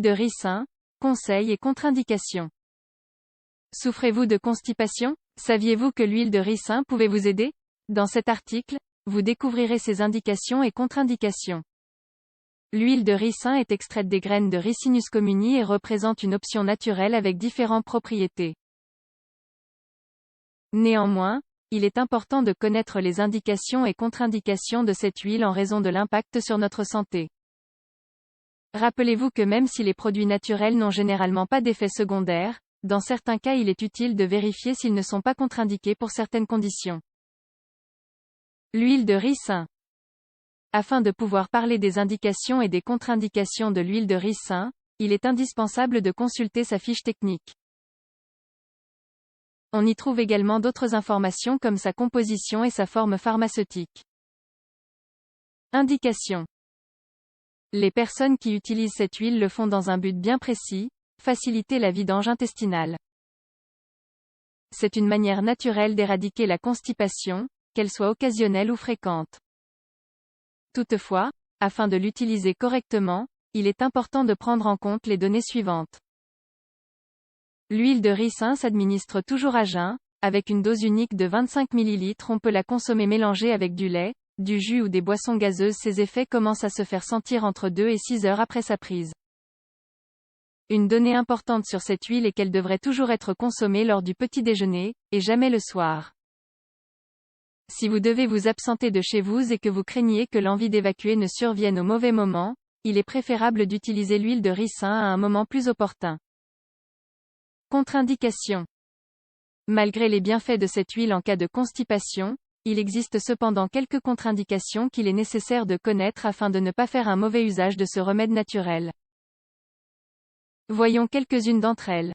L'huile de ricin, conseils et contre-indications. Souffrez-vous de constipation? Saviez-vous que l'huile de ricin pouvait vous aider? Dans cet article, vous découvrirez ses indications et contre-indications. L'huile de ricin est extraite des graines de Ricinus communis et représente une option naturelle avec différentes propriétés. Néanmoins, il est important de connaître les indications et contre-indications de cette huile en raison de l'impact sur notre santé. Rappelez-vous que même si les produits naturels n'ont généralement pas d'effets secondaires, dans certains cas il est utile de vérifier s'ils ne sont pas contre-indiqués pour certaines conditions. L'huile de ricin. Afin de pouvoir parler des indications et des contre-indications de l'huile de ricin, il est indispensable de consulter sa fiche technique. On y trouve également d'autres informations comme sa composition et sa forme pharmaceutique. Indications. Les personnes qui utilisent cette huile le font dans un but bien précis, faciliter la vidange intestinale. C'est une manière naturelle d'éradiquer la constipation, qu'elle soit occasionnelle ou fréquente. Toutefois, afin de l'utiliser correctement, il est important de prendre en compte les données suivantes. L'huile de ricin s'administre toujours à jeun, avec une dose unique de 25 ml. On peut la consommer mélangée avec du lait, du jus ou des boissons gazeuses. Ses effets commencent à se faire sentir entre 2 et 6 heures après sa prise. Une donnée importante sur cette huile est qu'elle devrait toujours être consommée lors du petit déjeuner, et jamais le soir. Si vous devez vous absenter de chez vous et que vous craignez que l'envie d'évacuer ne survienne au mauvais moment, il est préférable d'utiliser l'huile de ricin à un moment plus opportun. Contre-indications. Malgré les bienfaits de cette huile en cas de constipation, il existe cependant quelques contre-indications qu'il est nécessaire de connaître afin de ne pas faire un mauvais usage de ce remède naturel. Voyons quelques-unes d'entre elles.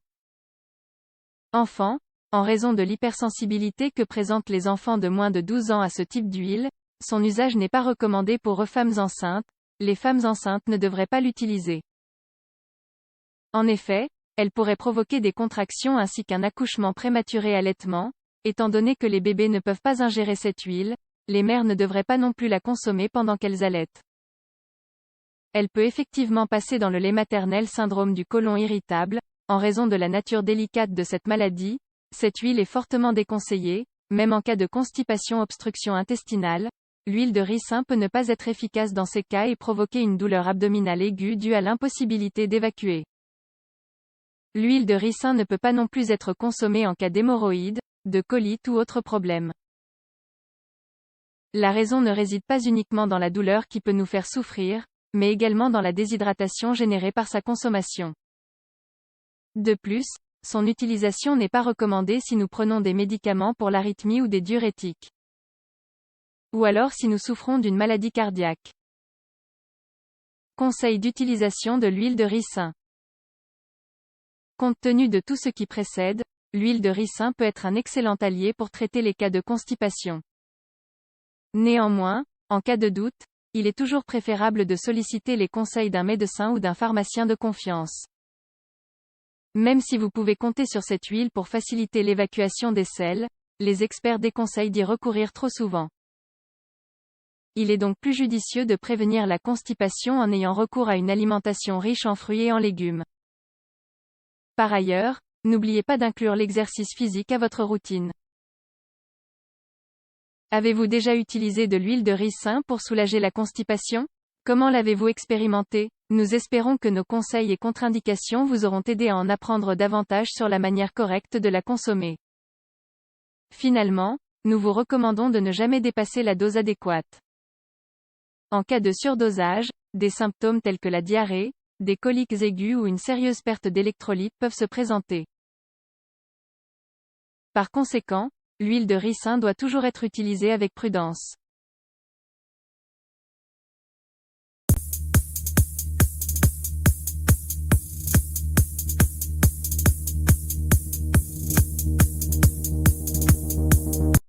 Enfants. En raison de l'hypersensibilité que présentent les enfants de moins de 12 ans à ce type d'huile, son usage n'est pas recommandé pour femmes enceintes. Les femmes enceintes ne devraient pas l'utiliser. En effet, elle pourrait provoquer des contractions ainsi qu'un accouchement prématuré allaitement. Étant donné que les bébés ne peuvent pas ingérer cette huile, les mères ne devraient pas non plus la consommer pendant qu'elles allaitent. Elle peut effectivement passer dans le lait maternel. Syndrome du côlon irritable. En raison de la nature délicate de cette maladie, cette huile est fortement déconseillée, même en cas de constipation obstruction intestinale. L'huile de ricin peut ne pas être efficace dans ces cas et provoquer une douleur abdominale aiguë due à l'impossibilité d'évacuer. L'huile de ricin ne peut pas non plus être consommée en cas d'hémorroïdes, de colite ou autre problème. La raison ne réside pas uniquement dans la douleur qui peut nous faire souffrir, mais également dans la déshydratation générée par sa consommation. De plus, son utilisation n'est pas recommandée si nous prenons des médicaments pour l'arythmie ou des diurétiques. Ou alors si nous souffrons d'une maladie cardiaque. Conseil d'utilisation de l'huile de ricin. Compte tenu de tout ce qui précède, l'huile de ricin peut être un excellent allié pour traiter les cas de constipation. Néanmoins, en cas de doute, il est toujours préférable de solliciter les conseils d'un médecin ou d'un pharmacien de confiance. Même si vous pouvez compter sur cette huile pour faciliter l'évacuation des selles, les experts déconseillent d'y recourir trop souvent. Il est donc plus judicieux de prévenir la constipation en ayant recours à une alimentation riche en fruits et en légumes. Par ailleurs, n'oubliez pas d'inclure l'exercice physique à votre routine. Avez-vous déjà utilisé de l'huile de ricin pour soulager la constipation? Comment l'avez-vous expérimenté? Nous espérons que nos conseils et contre-indications vous auront aidé à en apprendre davantage sur la manière correcte de la consommer. Finalement, nous vous recommandons de ne jamais dépasser la dose adéquate. En cas de surdosage, des symptômes tels que la diarrhée, des coliques aiguës ou une sérieuse perte d'électrolytes peuvent se présenter. Par conséquent, l'huile de ricin doit toujours être utilisée avec prudence.